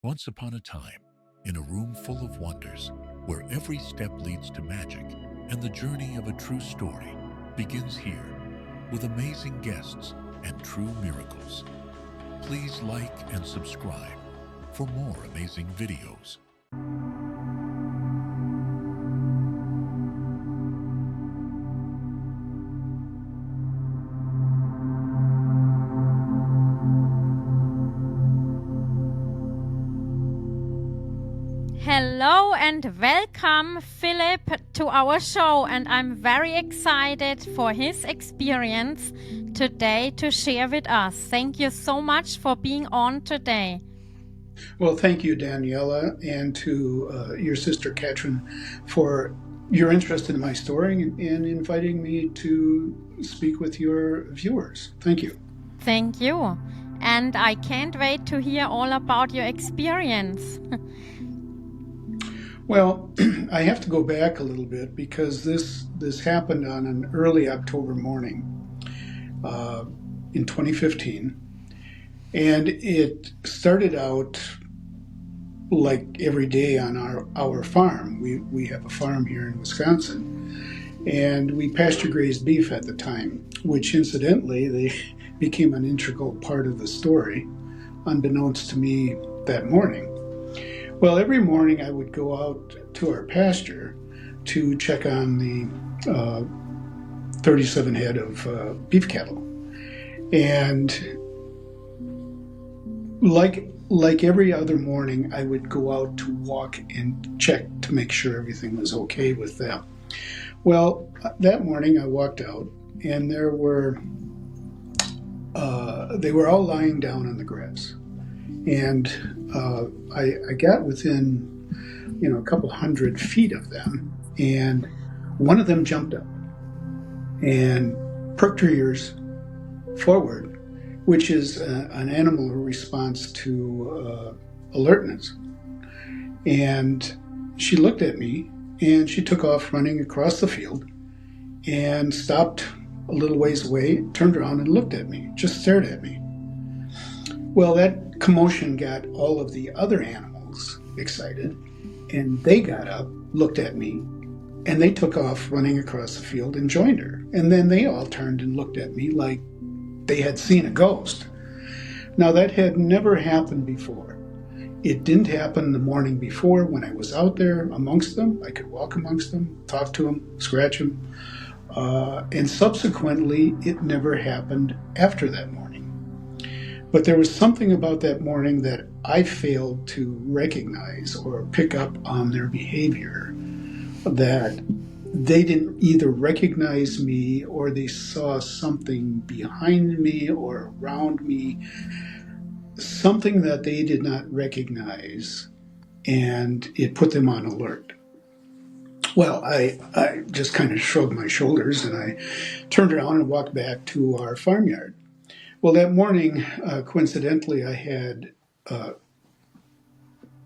Once upon a time, in a room full of wonders, where every step leads to magic, and the journey of a true story begins here, with amazing guests and true miracles. Please like and subscribe for more amazing videos. Hello and welcome, Philip, to our show, and I'm very excited for his experience today to share with us. Thank you so much for being on today. Well, thank you, Daniela, and to your sister, Katrin, for your interest in my story and inviting me to speak with your viewers. Thank you. Thank you. And I can't wait to hear all about your experience. Well, I have to go back a little bit because this happened on an early October morning in 2015, and it started out like every day on our farm. We have a farm here in Wisconsin, and we pasture grazed beef at the time, which incidentally they became an integral part of the story, unbeknownst to me that morning. Well, every morning I would go out to our pasture to check on the 37 head of beef cattle. And like every other morning, I would go out to walk and check to make sure everything was okay with them. Well, that morning I walked out, and they were all lying down on the grass. And I got within, a couple 100 feet of them, and one of them jumped up and perked her ears forward, which is an animal response to alertness. And she looked at me, and she took off running across the field and stopped a little ways away, turned around and looked at me, just stared at me. Well, that commotion got all of the other animals excited, and they got up, looked at me, and they took off running across the field and joined her. And then they all turned and looked at me like they had seen a ghost. Now, that had never happened before. It didn't happen the morning before when I was out there amongst them. I could walk amongst them, talk to them, scratch them. And subsequently, it never happened after that morning. But there was something about that morning that I failed to recognize or pick up on their behavior, that they didn't either recognize me or they saw something behind me or around me, something that they did not recognize, and it put them on alert. Well, I just kind of shrugged my shoulders, and I turned around and walked back to our farmyard. Well, that morning, coincidentally, I had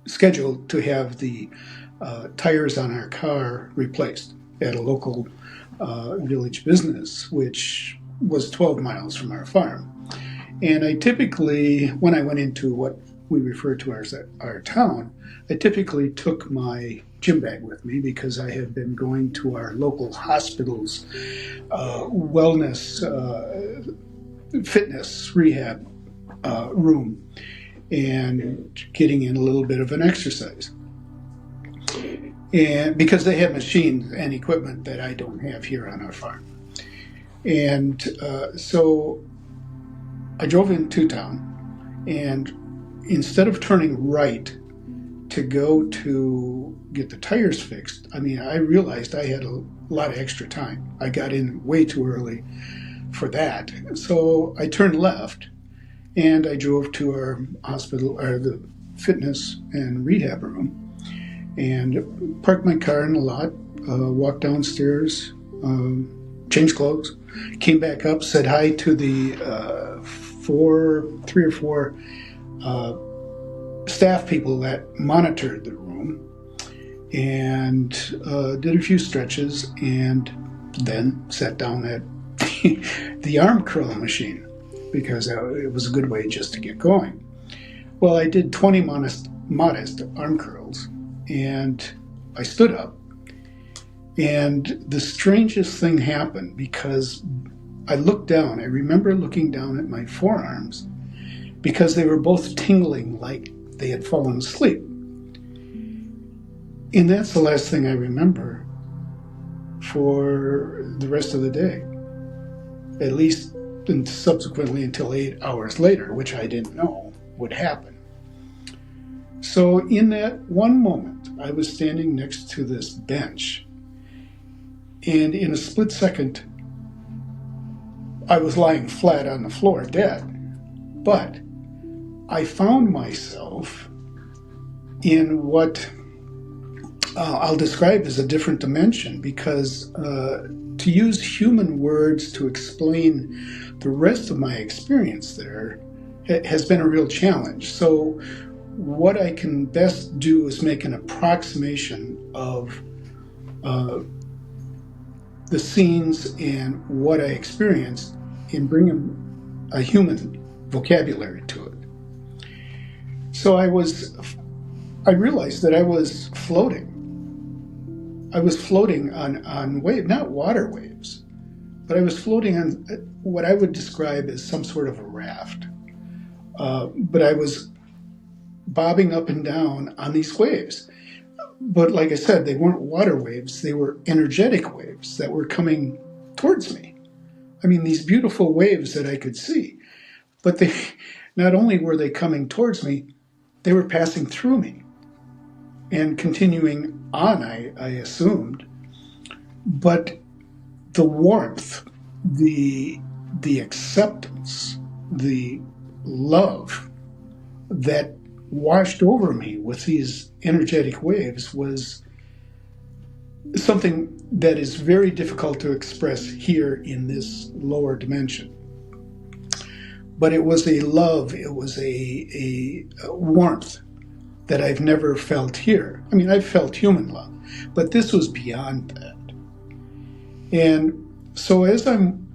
scheduled to have the tires on our car replaced at a local village business, which was 12 miles from our farm. And I typically, when I went into what we refer to as our town, I typically took my gym bag with me because I had been going to our local hospital's wellness fitness rehab room and getting in a little bit of an exercise. And because they have machines and equipment that I don't have here on our farm. And so I drove into town, and instead of turning right to go to get the tires fixed, I realized I had a lot of extra time. I got in way too early for that. So I turned left, and I drove to our hospital, or the fitness and rehab room, and parked my car in the lot, walked downstairs, changed clothes, came back up, said hi to the three or four staff people that monitored the room, and did a few stretches, and then sat down at the arm curl machine because it was a good way just to get going. Well, I did 20 modest arm curls, and I stood up, and the strangest thing happened because I looked down. I remember looking down at my forearms because they were both tingling like they had fallen asleep. And that's the last thing I remember for the rest of the day, at least and subsequently until 8 hours later, which I didn't know would happen. So in that one moment, I was standing next to this bench, and in a split second, I was lying flat on the floor, dead. But I found myself in what I'll describe as a different dimension, because to use human words to explain the rest of my experience there has been a real challenge. So what I can best do is make an approximation of the scenes and what I experienced and bring a human vocabulary to it. So I realized that I was floating. I was floating on waves, not water waves, but I was floating on what I would describe as some sort of a raft. But I was bobbing up and down on these waves. But like I said, they weren't water waves, they were energetic waves that were coming towards me. I mean, these beautiful waves that I could see. But they, not only were they coming towards me, they were passing through me and continuing on, I assumed. But the warmth, the acceptance, the love that washed over me with these energetic waves was something that is very difficult to express here in this lower dimension. But it was a love, it was a warmth that I've never felt here. I mean, I've felt human love, but this was beyond that. And so as I'm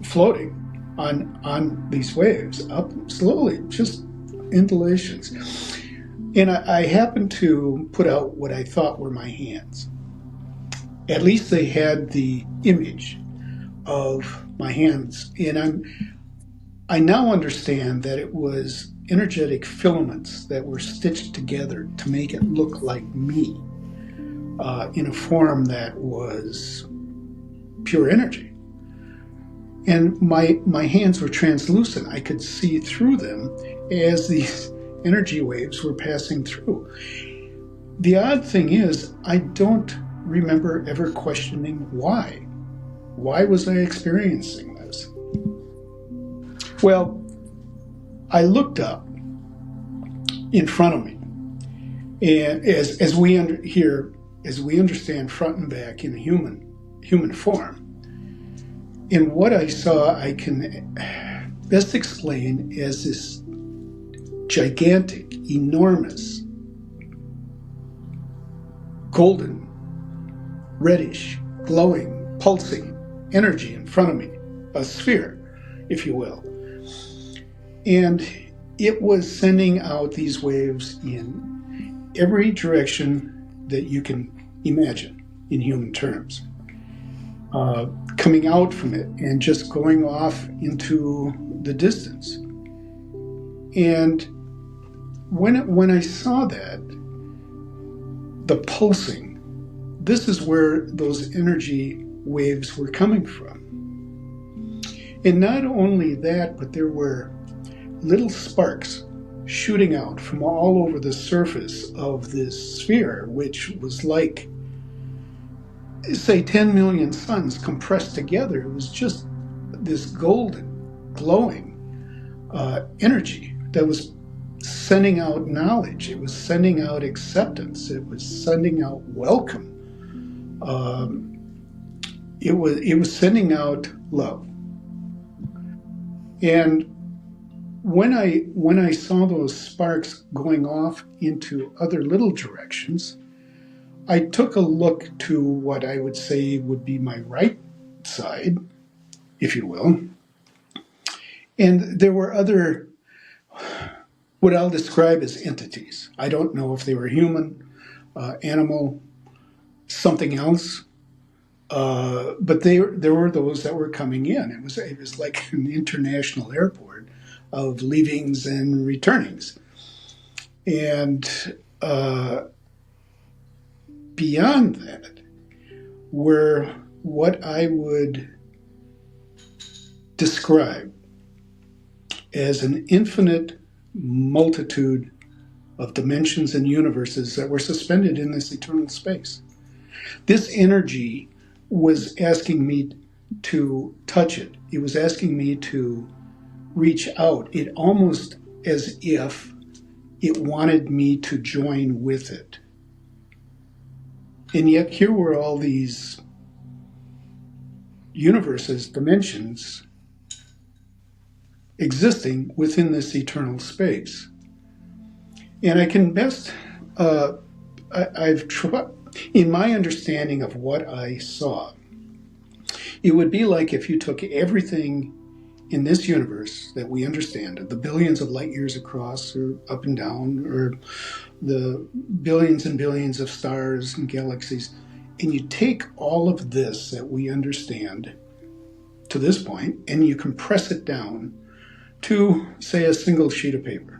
floating on these waves, up slowly, just undulations, and I happened to put out what I thought were my hands. At least they had the image of my hands, and I now understand that it was energetic filaments that were stitched together to make it look like me in a form that was pure energy. And my hands were translucent. I could see through them as these energy waves were passing through. The odd thing is, I don't remember ever questioning why. Why was I experiencing this? Well, I looked up in front of me, and as we understand front and back in human form, and what I saw I can best explain as this gigantic, enormous, golden, reddish, glowing, pulsing energy in front of me, a sphere, if you will. And it was sending out these waves in every direction that you can imagine in human terms, coming out from it and just going off into the distance. And when I saw that, the pulsing, this is where those energy waves were coming from. And not only that, but there were little sparks shooting out from all over the surface of this sphere, which was like, say, 10 million suns compressed together. It was just this golden, glowing energy that was sending out knowledge. It was sending out acceptance. It was sending out welcome. It was sending out love. And when I saw those sparks going off into other little directions, I took a look to what I would say would be my right side, if you will. And there were other what I'll describe as entities. I don't know if they were human, animal, something else, but there were those that were coming in. It was like an international airport of leavings and returnings. And beyond that were what I would describe as an infinite multitude of dimensions and universes that were suspended in this eternal space. This energy was asking me to touch it. It was asking me to reach out. It almost as if it wanted me to join with it. And yet here were all these universes, dimensions, existing within this eternal space. And I can best, in my understanding of what I saw, it would be like if you took everything in this universe that we understand, the billions of light years across or up and down, or the billions and billions of stars and galaxies, and you take all of this that we understand to this point, and you compress it down to, say, a single sheet of paper.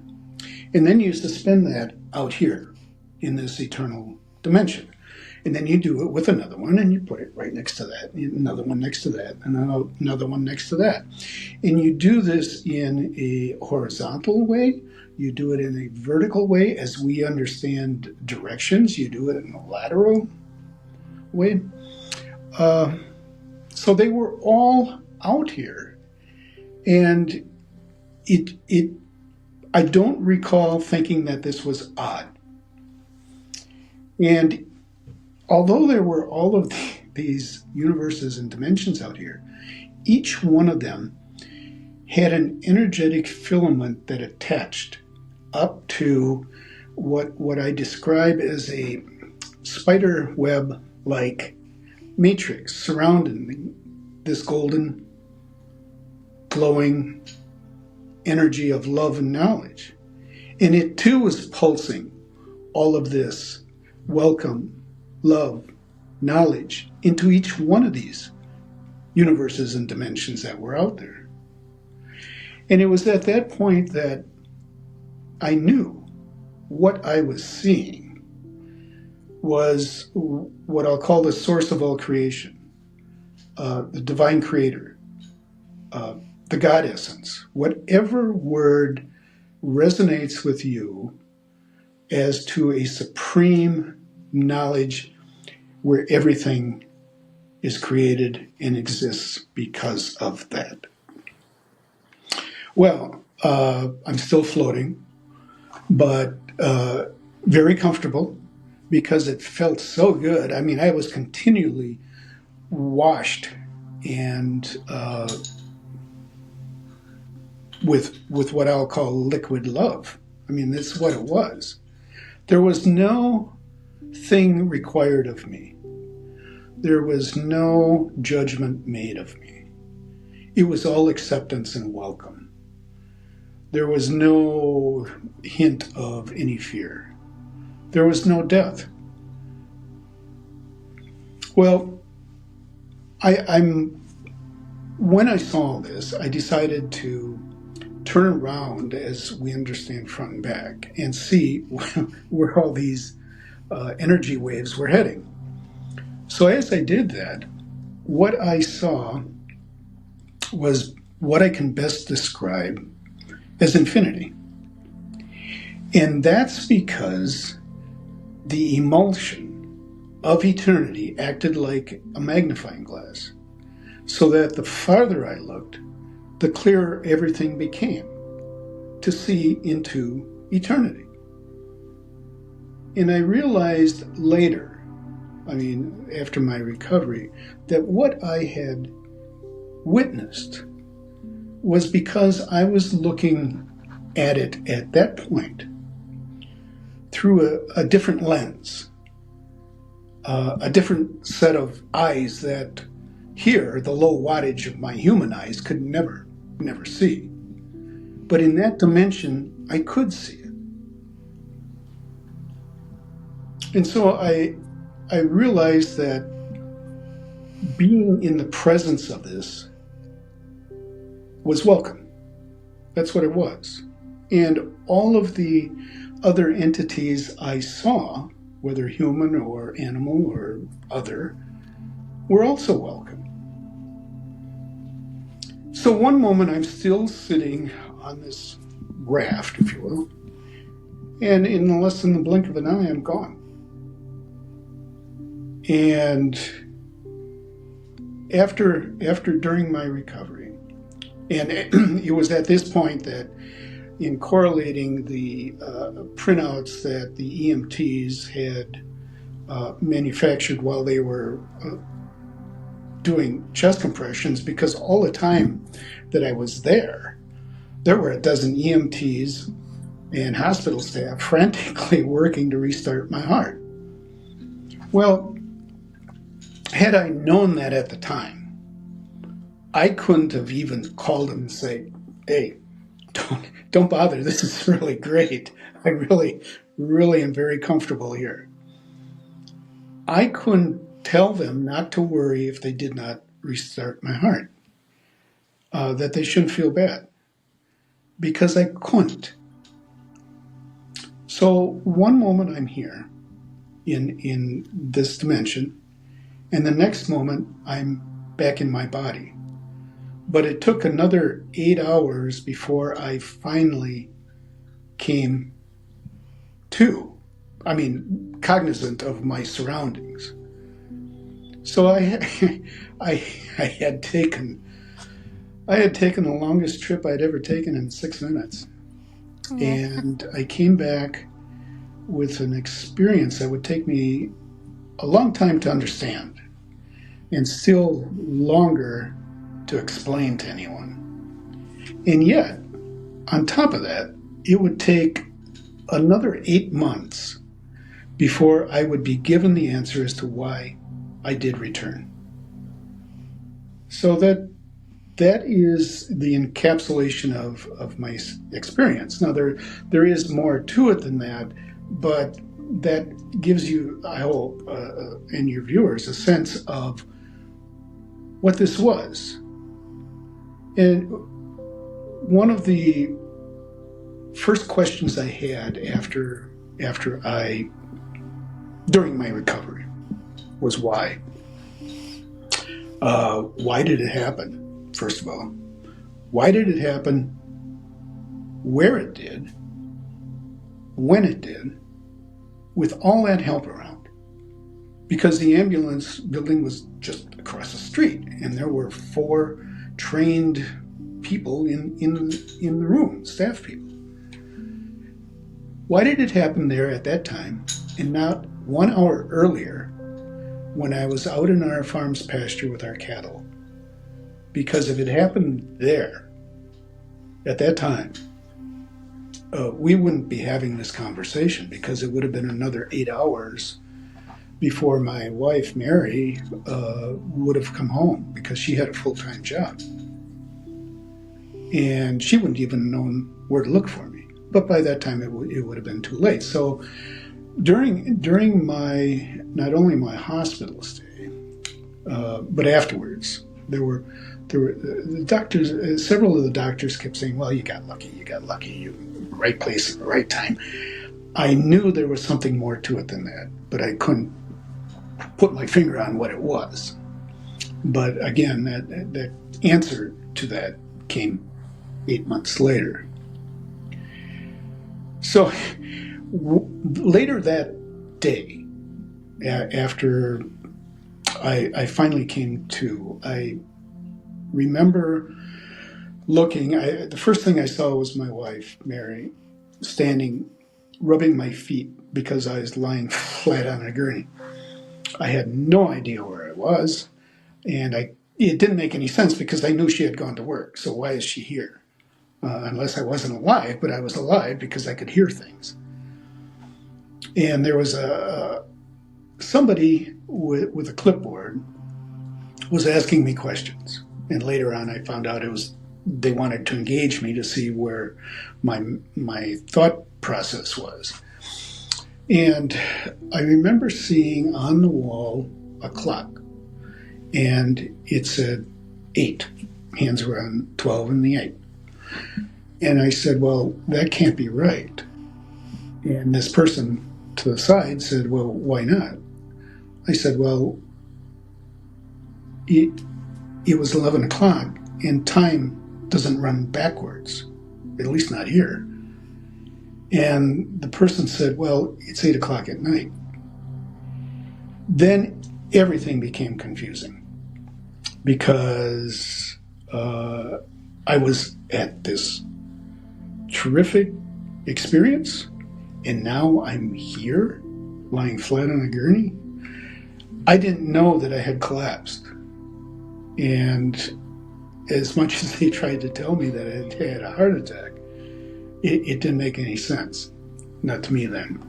And then you suspend that out here in this eternal dimension. And then you do it with another one, and you put it right next to that, another one next to that, and another one next to that. And you do this in a horizontal way. You do it in a vertical way as we understand directions. You do it in a lateral way. So they were all out here. And I don't recall thinking that this was odd. And although there were all of these universes and dimensions out here, each one of them had an energetic filament that attached up to what I describe as a spider web-like matrix surrounding this golden, glowing energy of love and knowledge. And it too was pulsing all of this welcome, love, knowledge into each one of these universes and dimensions that were out there. And it was at that point that I knew what I was seeing was what I'll call the source of all creation, the divine creator, the God essence. Whatever word resonates with you as to a supreme knowledge where everything is created and exists because of that. Well, I'm still floating, but very comfortable because it felt so good. I mean, I was continually washed and with what I'll call liquid love. I mean, that's what it was. There was no thing required of me. There was no judgment made of me. It was all acceptance and welcome. There was no hint of any fear. There was no death. Well, when I saw this, I decided to turn around, as we understand, front and back, and see where all these energy waves were heading. So as I did that, what I saw was what I can best describe as infinity. And that's because the emulsion of eternity acted like a magnifying glass, so that the farther I looked, the clearer everything became to see into eternity. And I realized later, I mean, after my recovery, that what I had witnessed was because I was looking at it at that point through a different lens, a different set of eyes that here, the low wattage of my human eyes could never see. But in that dimension, I could see it. And so I realized that being in the presence of this was welcome. That's what it was. And all of the other entities I saw, whether human or animal or other, were also welcome. So one moment I'm still sitting on this raft, if you will, and in less than the blink of an eye, I'm gone. And during my recovery, and it was at this point that in correlating the printouts that the EMTs had manufactured while they were doing chest compressions, because all the time that I was there were a dozen EMTs and hospital staff frantically working to restart my heart. Well, had I known that at the time, I couldn't have even called them and say, hey, don't bother. This is really great. I really, really am very comfortable here. I couldn't tell them not to worry if they did not restart my heart, that they shouldn't feel bad, because I couldn't. So one moment I'm here in this dimension, and the next moment I'm back in my body. But it took another 8 hours before I finally came to, cognizant of my surroundings. So I had taken the longest trip I'd ever taken in 6 minutes. Yeah. And I came back with an experience that would take me a long time to understand, and still longer to explain to anyone. And yet, on top of that, it would take another 8 months before I would be given the answer as to why I did return. So that is the encapsulation of my experience. Now, there is more to it than that, but that gives you, I hope, and your viewers, a sense of what this was. And one of the first questions I had during my recovery was why. Why did it happen? First of all, why did it happen? Where it did? When it did? With all that help around? Because the ambulance building was just across the street, and there were 4 trained people in the room, staff people. Why did it happen there at that time and not 1 hour earlier when I was out in our farm's pasture with our cattle? Because if it happened there at that time, we wouldn't be having this conversation, because it would have been another 8 hours before my wife, Mary, would have come home, because she had a full-time job. And she wouldn't even known where to look for me. But by that time, it would have been too late. So during my, not only my hospital stay, but afterwards, there were the doctors, several of the doctors kept saying, well, you got lucky, you right place at the right time. I knew there was something more to it than that, but I couldn't put my finger on what it was. But again, that answer to that came 8 months later. So later that day, after I finally came to, I remember looking, the first thing I saw was my wife, Mary, standing, rubbing my feet because I was lying flat on a gurney. I had no idea where I was, and it didn't make any sense because I knew she had gone to work. So why is she here? Unless I wasn't alive, but I was alive because I could hear things. And there was somebody with a clipboard was asking me questions. And later on, I found out it was they wanted to engage me to see where my thought process was. And I remember seeing on the wall a clock, and it said 8. Hands were on 12 and the 8. And I said, well, that can't be right. And this person to the side said, well, why not? I said, well, it was 11 o'clock, and time doesn't run backwards, at least not here. And the person said, well, it's 8 o'clock at night. Then everything became confusing, because I was at this terrific experience, and now I'm here, lying flat on a gurney. I didn't know that I had collapsed. And as much as they tried to tell me that I had a heart attack, it didn't make any sense. Not to me then.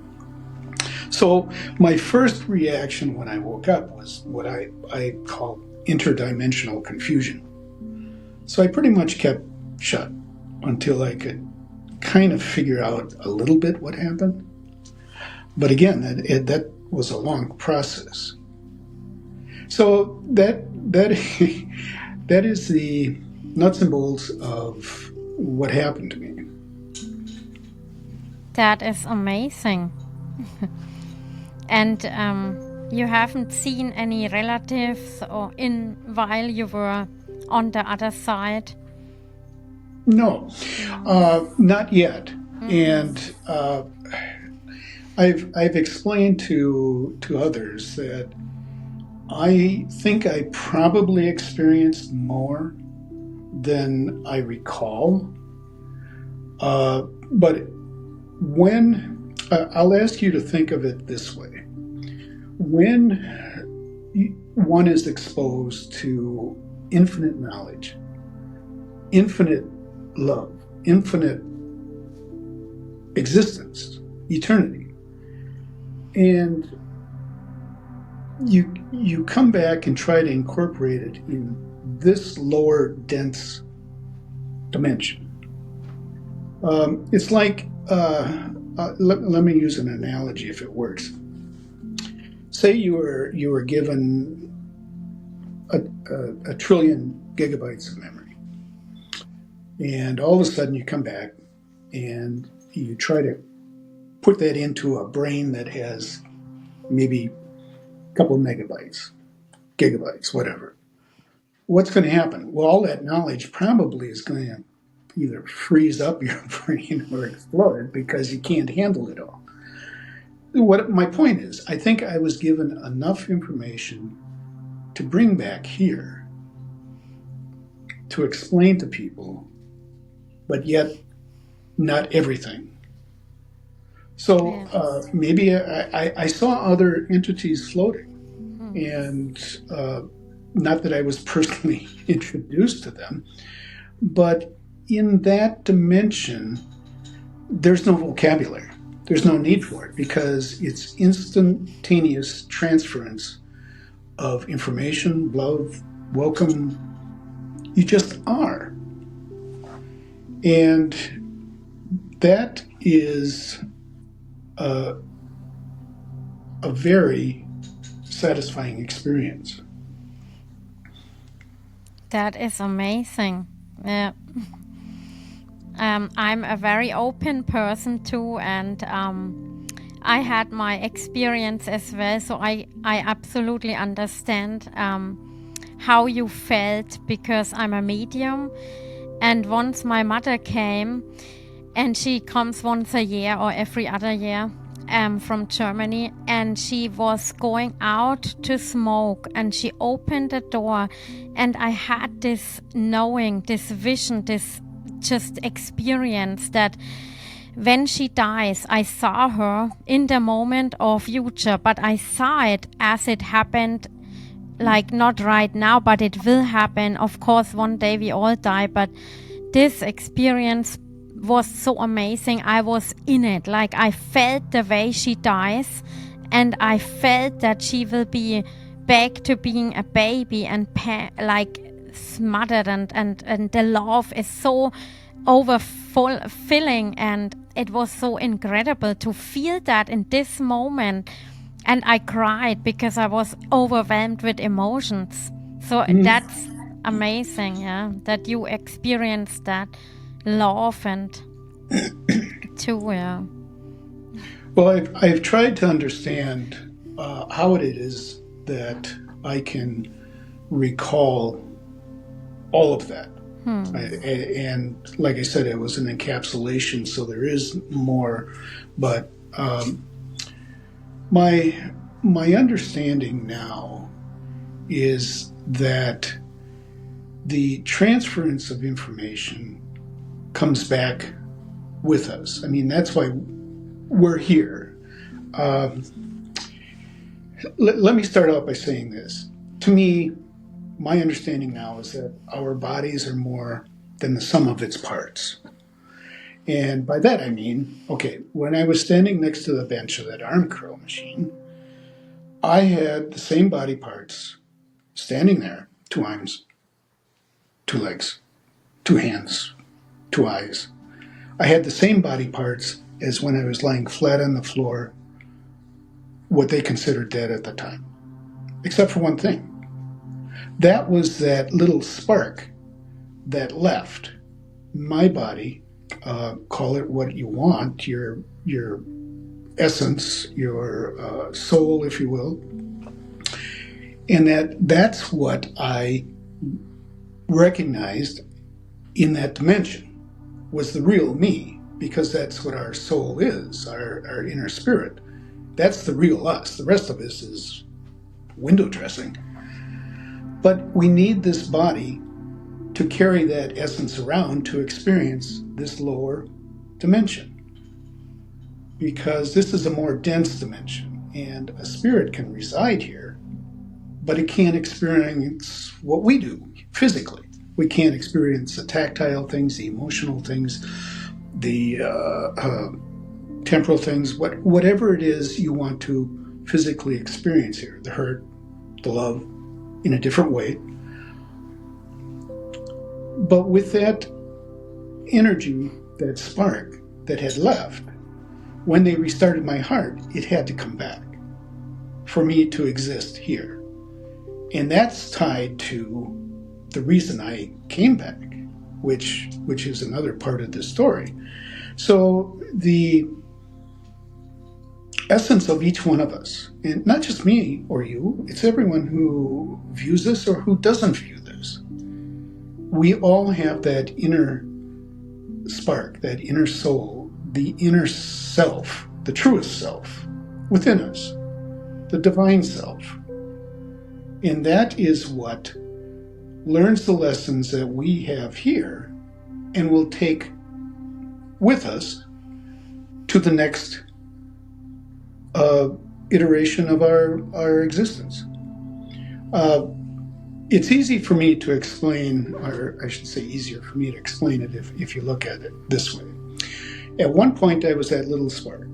So my first reaction when I woke up was what I call interdimensional confusion. So I pretty much kept shut until I could kind of figure out a little bit what happened. But again, that was a long process. So that is the nuts and bolts of what happened to me. That is amazing. And you haven't seen any relatives or while you were on the other side? No, not yet. And I've explained to others that I think I probably experienced more than I recall. But when I'll ask you to think of it this way: when one is exposed to infinite knowledge, infinite love, infinite existence, eternity, and you come back and try to incorporate it in this lower dense dimension. It's like, let me use an analogy if it works. Say you were given a trillion gigabytes of memory, and all of a sudden you come back and you try to put that into a brain that has maybe a couple of megabytes, gigabytes, whatever. What's going to happen? Well, all that knowledge probably is going to either freeze up your brain or explode because you can't handle it all. What my point is, I think I was given enough information to bring back here to explain to people, but yet not everything. So maybe I saw other entities floating, and not that I was personally introduced to them, but in that dimension, there's no vocabulary. There's no need for it because it's instantaneous transference of information, love, welcome. You just are. And that is a very satisfying experience. That is amazing. Yeah. I'm a very open person too, and I had my experience as well, so I absolutely understand how you felt, because I'm a medium. And once my mother came, and she comes once a year or every other year from Germany, and she was going out to smoke, and she opened the door, and I had this knowing, this vision, this just experience that when she dies, I saw her in the moment or future, but I saw it as it happened, like not right now, but it will happen. Of course, one day we all die, but this experience was so amazing. I was in it, like I felt the way she dies, and I felt that she will be back to being a baby and like smothered, and the love is so overfilling, and it was so incredible to feel that in this moment. And I cried because I was overwhelmed with emotions. So that's amazing, yeah, that you experienced that love and too, yeah. Well, I've tried to understand how it is that I can recall all of that. And like I said, it was an encapsulation, so there is more. But my understanding now is that the transference of information comes back with us. I mean, that's why we're here. Let me start out by saying this. To me, my understanding now is that our bodies are more than the sum of its parts. And by that I mean, okay, when I was standing next to the bench of that arm curl machine, I had the same body parts standing there, 2 arms, 2 legs, 2 hands, 2 eyes. I had the same body parts as when I was lying flat on the floor, what they considered dead at the time, except for one thing. That was that little spark that left my body, call it what you want, your essence, your soul, if you will. And that's what I recognized in that dimension was the real me, because that's what our soul is, our inner spirit. That's the real us. The rest of us is window dressing. But we need this body to carry that essence around to experience this lower dimension, because this is a more dense dimension, and a spirit can reside here, but it can't experience what we do physically. We can't experience the tactile things, the emotional things, the temporal things, whatever it is you want to physically experience here, the hurt, the love, in a different way. But with that energy, that spark that had left, when they restarted my heart, it had to come back for me to exist here. And that's tied to the reason I came back, which is another part of the story. So the essence of each one of us, and not just me or you, it's everyone who views this or who doesn't view this. We all have that inner spark, that inner soul, the inner self, the truest self within us, the divine self. And that is what learns the lessons that we have here and will take with us to the next iteration of our existence. It's easy for me to explain, or I should say easier for me to explain it if you look at it this way. At one point I was that little spark,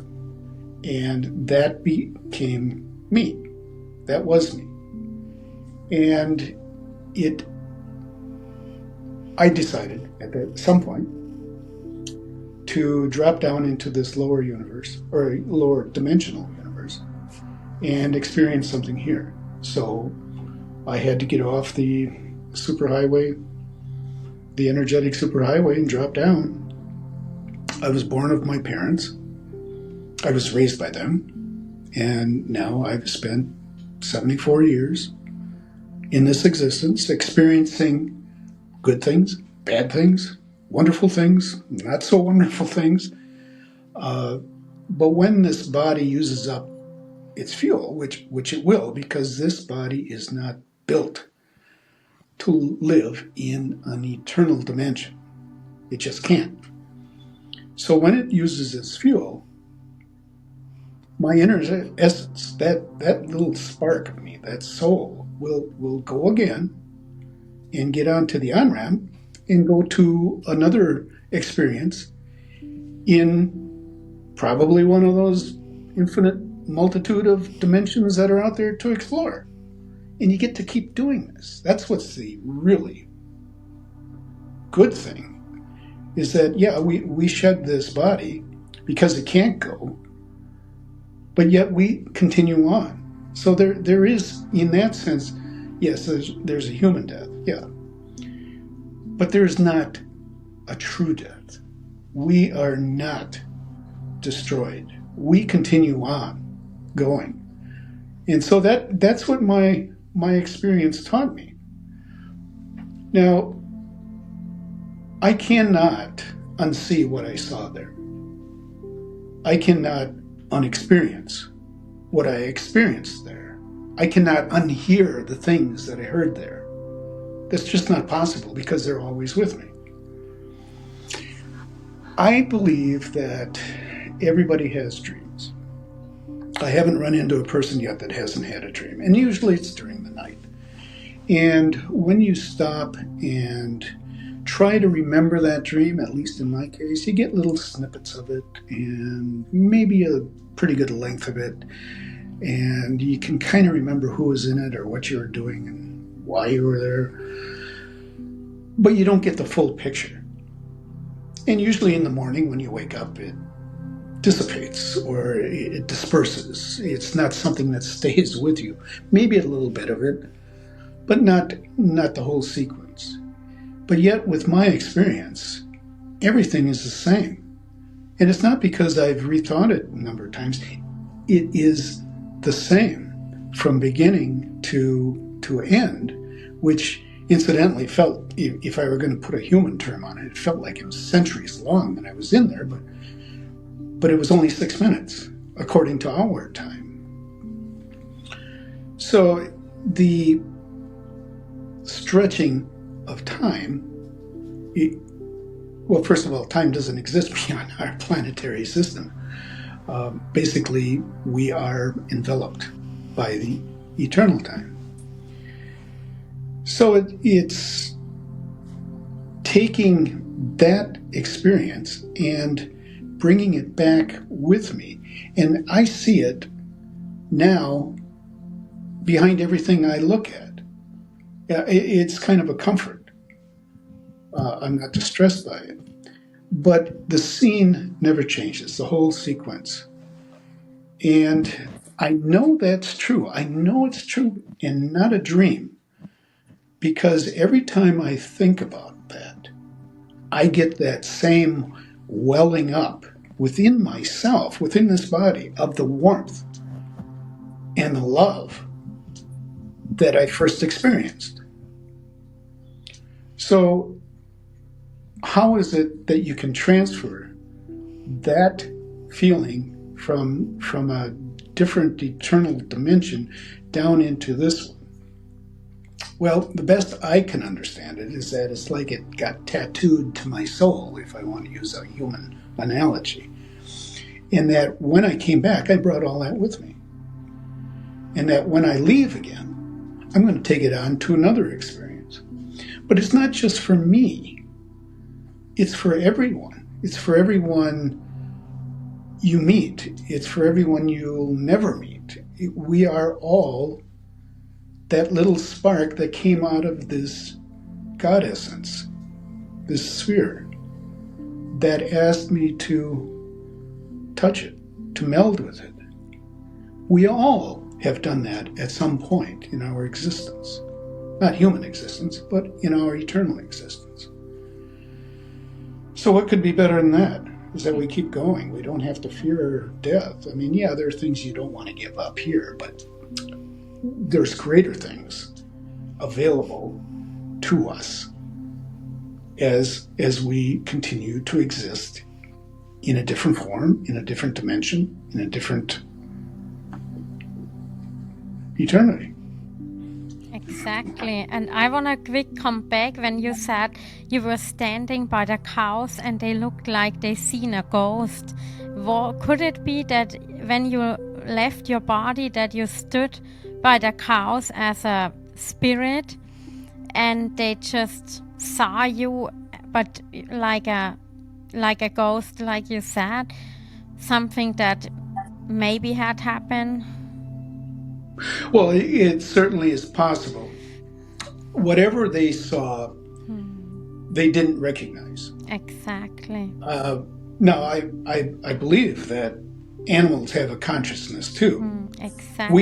and that became me. That was me. And I decided at some point to drop down into this lower universe, or lower dimensional universe, and experience something here. So I had to get off the superhighway, the energetic superhighway, and drop down. I was born of my parents. I was raised by them. And now I've spent 74 years in this existence experiencing good things, bad things, wonderful things, not so wonderful things. But when this body uses up its fuel, which it will, because this body is not built to live in an eternal dimension. It just can't. So when it uses its fuel, my inner essence, that little spark of me, that soul, will go again and get onto the on-ramp and go to another experience in probably one of those infinite multitude of dimensions that are out there to explore. And you get to keep doing this. That's what's the really good thing is that, yeah, we shed this body because it can't go, but yet we continue on. So there is, in that sense, yes, there's a human death, yeah. But there's not a true death. We are not destroyed. We continue on going. And so that's what my experience taught me. Now, I cannot unsee what I saw there. I cannot unexperience what I experienced there. I cannot unhear the things that I heard there. That's just not possible because they're always with me. I believe that everybody has dreams. I haven't run into a person yet that hasn't had a dream, and usually it's during the night. And when you stop and try to remember that dream, at least in my case, you get little snippets of it and maybe a pretty good length of it. And you can kind of remember who was in it or what you were doing and why you were there. But you don't get the full picture. And usually in the morning when you wake up, it dissipates or it disperses. It's not something that stays with you. Maybe a little bit of it, but not the whole sequence. But yet with my experience, everything is the same. And it's not because I've rethought it a number of times. It is the same from beginning to end, which incidentally felt, if I were going to put a human term on it, it felt like it was centuries long that I was in there, but it was only 6 minutes, according to our time. So the stretching of time, well, first of all, time doesn't exist beyond our planetary system. Basically, we are enveloped by the eternal time. So it's taking that experience and bringing it back with me. And I see it now behind everything I look at. It's kind of a comfort. I'm not distressed by it. But the scene never changes, the whole sequence. And I know that's true. I know it's true and not a dream. Because every time I think about that, I get that same welling up within myself, within this body, of the warmth and the love that I first experienced. So how is it that you can transfer that feeling from a different eternal dimension down into this one? Well, the best I can understand it is that it's like it got tattooed to my soul, if I want to use a human analogy. And that when I came back, I brought all that with me. And that when I leave again, I'm going to take it on to another experience. But it's not just for me. It's for everyone. It's for everyone you meet. It's for everyone you'll never meet. We are all that little spark that came out of this God essence, this sphere, that asked me to touch it, to meld with it. We all have done that at some point in our existence. Not human existence, but in our eternal existence. So what could be better than that? Is that we keep going. We don't have to fear death. I mean, yeah, there are things you don't want to give up here, but there's greater things available to us as we continue to exist in a different form, in a different dimension, in a different eternity. Exactly. And I want to quick come back when you said you were standing by the cows and they looked like they seen a ghost. Could it be that when you left your body that you stood by the cows as a spirit and they just saw you, but like a ghost, like you said, something that maybe had happened? Well, it certainly is possible. Whatever they saw they didn't recognize. Exactly. Now, I believe that animals have a consciousness too. Exactly.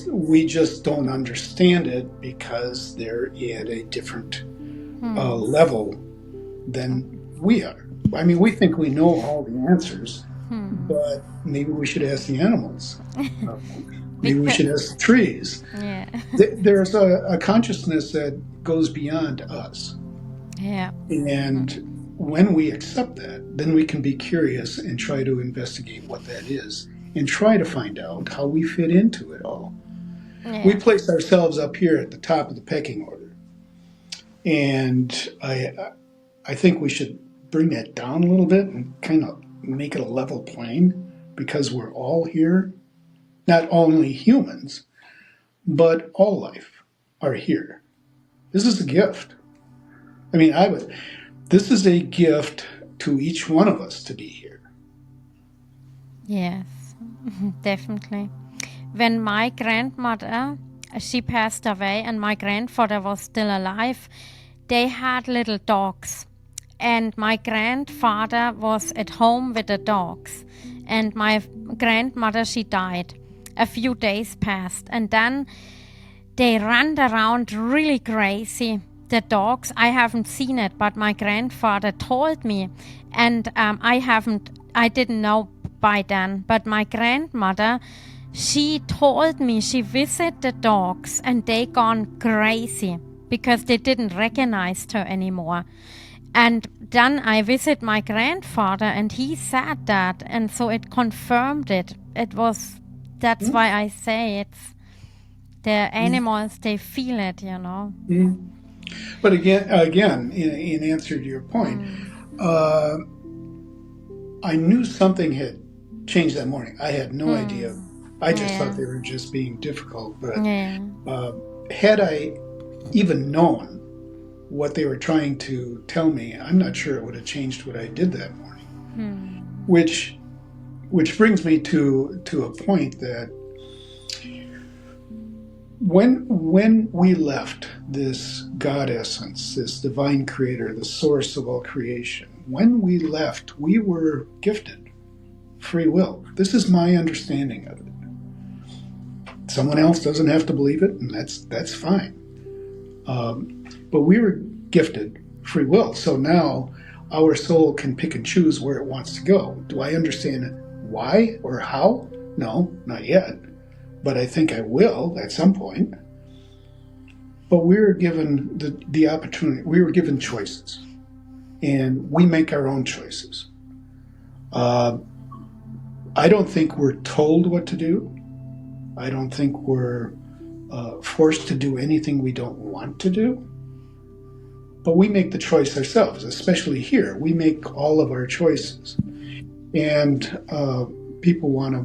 We just don't understand it because they're at a different level than we are. I mean, we think we know all the answers, but maybe we should ask the animals. Maybe we should ask the trees. Yeah. There's a consciousness that goes beyond us. Yeah. And when we accept that, then we can be curious and try to investigate what that is and try to find out how we fit into it all. Yeah. We place ourselves up here at the top of the pecking order. And I think we should bring that down a little bit and kind of make it a level plane, because we're all here. Not only humans, but all life are here. This is a gift. I mean, this is a gift to each one of us to be here. Yes, definitely. When my grandmother, she passed away and my grandfather was still alive, they had little dogs. And my grandfather was at home with the dogs. And my grandmother, she died. A few days passed. And then they ran around really crazy. The dogs, I haven't seen it, but my grandfather told me. And I didn't know by then. But my grandmother, she told me she visited the dogs and they gone crazy because they didn't recognize her anymore. And then I visit my grandfather and he said that, and so it confirmed it. That's why I say it's the animals, they feel it, you know. But again, in answer to your point, I knew something had changed that morning. I had no idea. I just thought they were just being difficult. But had I even known what they were trying to tell me, I'm not sure it would have changed what I did that morning. Which brings me to a point that when we left this God essence, this divine creator, the source of all creation, when we left, we were gifted free will. This is my understanding of it. Someone else doesn't have to believe it, and that's fine. But we were gifted free will. So now our soul can pick and choose where it wants to go. Do I understand why or how? No, not yet. But I think I will at some point. But we were given the opportunity. We were given choices. And we make our own choices. I don't think we're told what to do. I don't think we're forced to do anything we don't want to do. But we make the choice ourselves, especially here. We make all of our choices. And people want to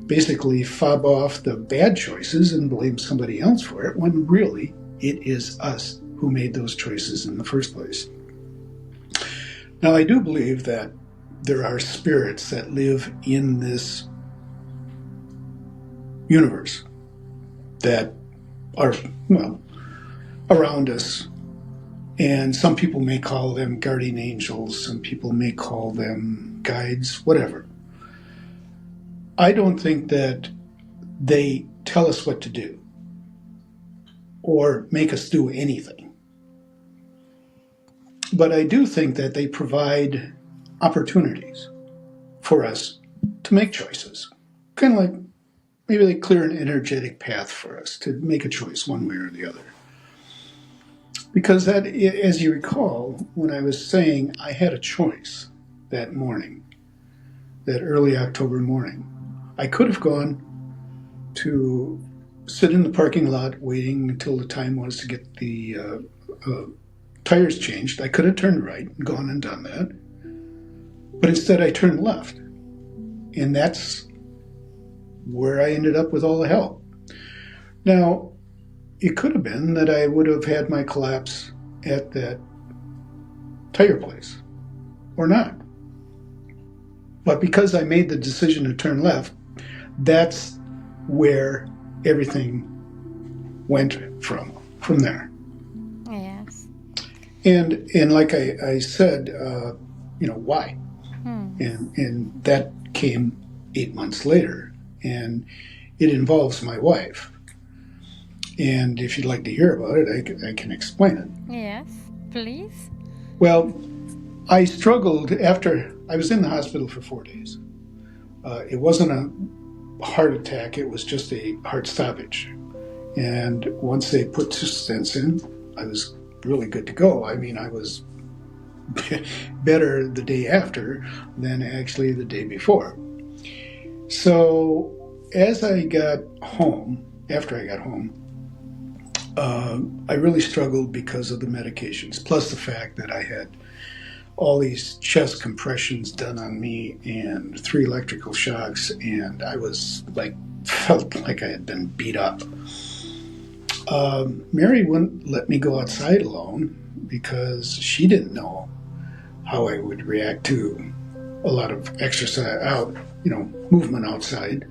basically fob off the bad choices and blame somebody else for it, when really it is us who made those choices in the first place. Now, I do believe that there are spirits that live in this universe that are, well, around us. And some people may call them guardian angels, some people may call them guides, whatever. I don't think that they tell us what to do or make us do anything. But I do think that they provide opportunities for us to make choices. Kind of like maybe they clear an energetic path for us to make a choice one way or the other. Because that, as you recall, when I was saying I had a choice that morning, that early October morning, I could have gone to sit in the parking lot waiting until the time was to get the tires changed. I could have turned right and gone and done that. But instead I turned left. And that's where I ended up with all the help. Now, it could have been that I would have had my collapse at that tire place, or not. But because I made the decision to turn left, that's where everything went from there. Yes. And like I said, why? And that came 8 months later, and it involves my wife. And if you'd like to hear about it, I can explain it. Yes, please. Well, I struggled after I was in the hospital for 4 days. It wasn't a heart attack, it was just a heart stoppage. And once they put 2 stents in, I was really good to go. I mean, I was better the day after than actually the day before. So as I got home, after I got home, I really struggled because of the medications, plus the fact that I had all these chest compressions done on me and 3 electrical shocks, and I was felt like I had been beat up. Mary wouldn't let me go outside alone because she didn't know how I would react to a lot of exercise movement outside.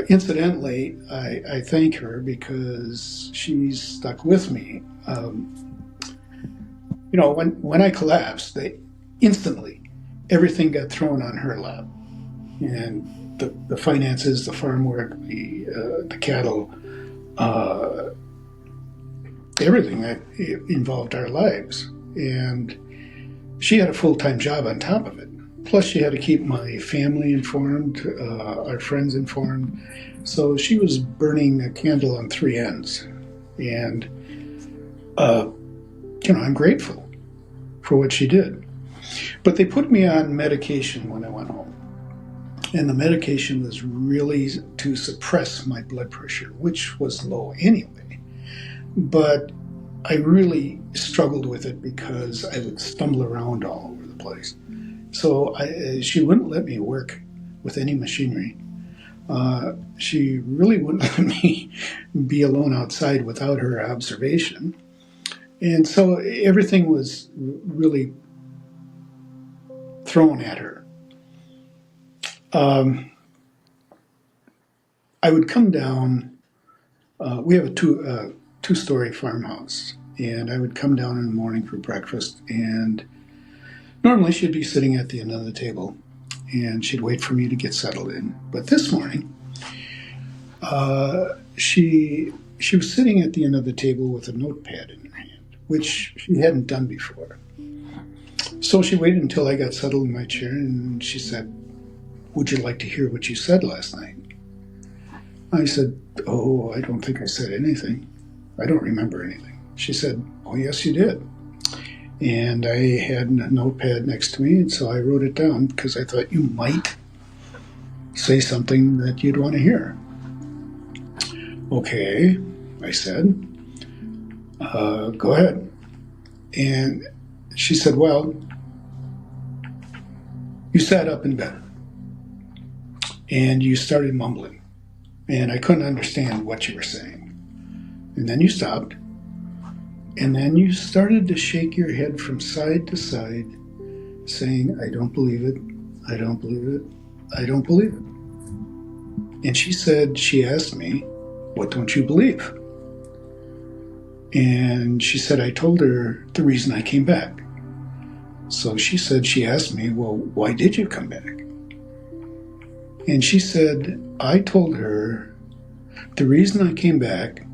Incidentally, I thank her because she's stuck with me. When I collapsed, instantly everything got thrown on her lap, and the finances, the farm work, the cattle, everything that involved our lives. And she had a full-time job on top of it. Plus, she had to keep my family informed, our friends informed. So she was burning a candle on 3 ends. And, I'm grateful for what she did. But they put me on medication when I went home. And the medication was really to suppress my blood pressure, which was low anyway. But I really struggled with it because I would stumble around all over the place. So she wouldn't let me work with any machinery. She really wouldn't let me be alone outside without her observation. And so everything was really thrown at her. I would come down. We have a 2-story farmhouse, and I would come down in the morning for breakfast, and normally she'd be sitting at the end of the table, and she'd wait for me to get settled in. But this morning, she was sitting at the end of the table with a notepad in her hand, which she hadn't done before. So she waited until I got settled in my chair, and she said, "Would you like to hear what you said last night?" I said, "Oh, I don't think I said anything. I don't remember anything." She said, "Oh, yes, you did." And I had a notepad next to me, and so I wrote it down because I thought you might say something that you'd want to hear. "Okay," I said, "go ahead." And she said, "Well, you sat up in bed and you started mumbling, and I couldn't understand what you were saying. And then you stopped, and then you started to shake your head from side to side, saying, 'I don't believe it, I don't believe it, I don't believe it.' And she asked me, 'What don't you believe?' And she said, I told her the reason I came back. So she asked me, 'Well, why did you come back?' And she said, I told her the reason I came back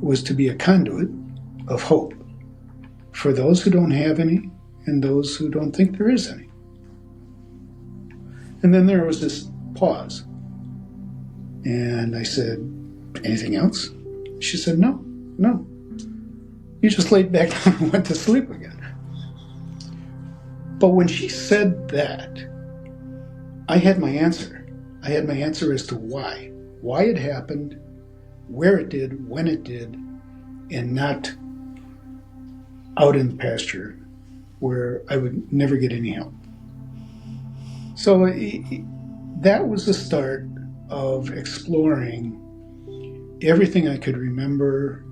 was to be a conduit of hope for those who don't have any and those who don't think there is any." And then there was this pause. And I said, "Anything else?" She said, No. You just laid back down and went to sleep again." But when she said that, I had my answer. I had my answer as to why it happened, where it did, when it did, and not out in the pasture where I would never get any help. So that was the start of exploring everything I could remember,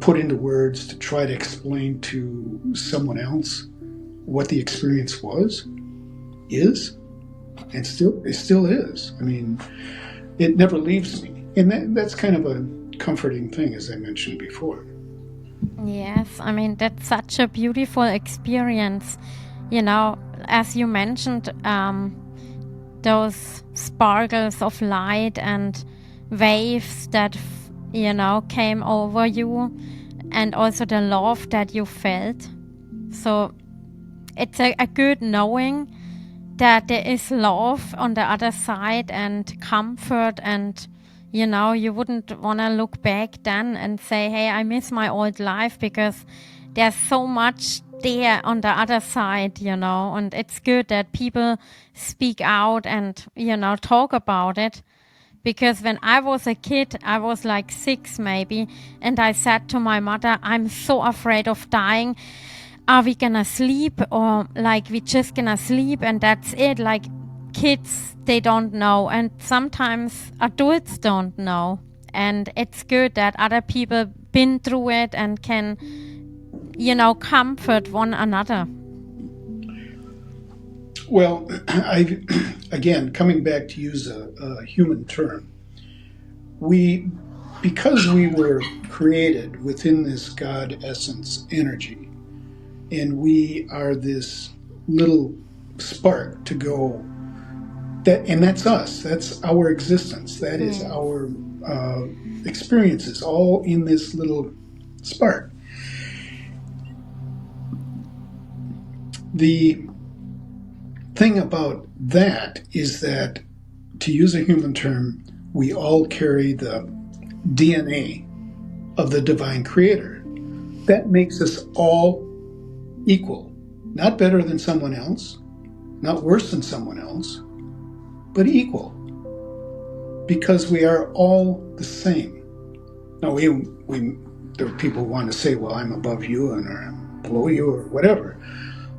put into words to try to explain to someone else what the experience is, and it still is. I mean, it never leaves me. And that's kind of a comforting thing, as I mentioned before. Yes, I mean, that's such a beautiful experience. You know, as you mentioned, those sparkles of light and waves that, came over you, and also the love that you felt. So it's a good knowing that there is love on the other side and comfort, and you wouldn't want to look back then and say, hey, I miss my old life, because there's so much there on the other side, and it's good that people speak out and talk about it. Because when I was a kid, I was like 6 maybe, and I said to my mother, I'm so afraid of dying. Are we gonna sleep, or like we just gonna sleep and that's it? Like, kids, they don't know, and sometimes adults don't know. And it's good that other people been through it and can, comfort one another. Well, again, coming back to use a human term, because we were created within this God essence energy, and we are this little spark to go, and that's us. That's our existence. That is our experiences, all in this little spark. The thing about that is that, to use a human term, we all carry the DNA of the divine creator. That makes us all equal. Not better than someone else, not worse than someone else, but equal. Because we are all the same. Now, there are people who want to say, well, I'm above you and or I'm below you or whatever.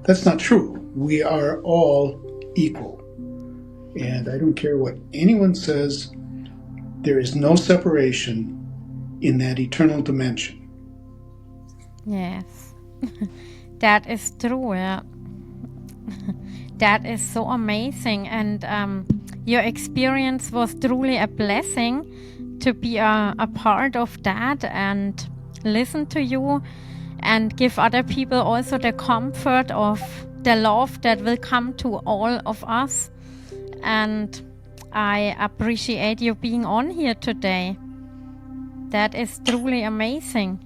That's not true. We are all equal. And I don't care what anyone says, there is no separation in that eternal dimension. Yes. That is true. Yeah. That is so amazing. And your experience was truly a blessing to be a part of that and listen to you and give other people also the comfort of the love that will come to all of us. And I appreciate you being on here today. That is truly amazing.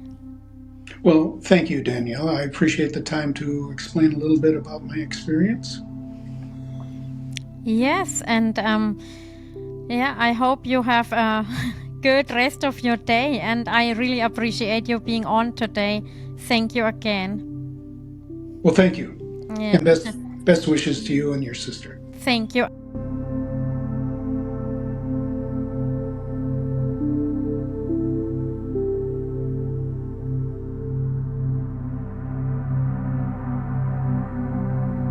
Well, thank you, Danielle. I appreciate the time to explain a little bit about my experience. Yes, and I hope you have a good rest of your day, and I really appreciate you being on today. Thank you again. Well, thank you. Yeah. And best wishes to you and your sister. Thank you.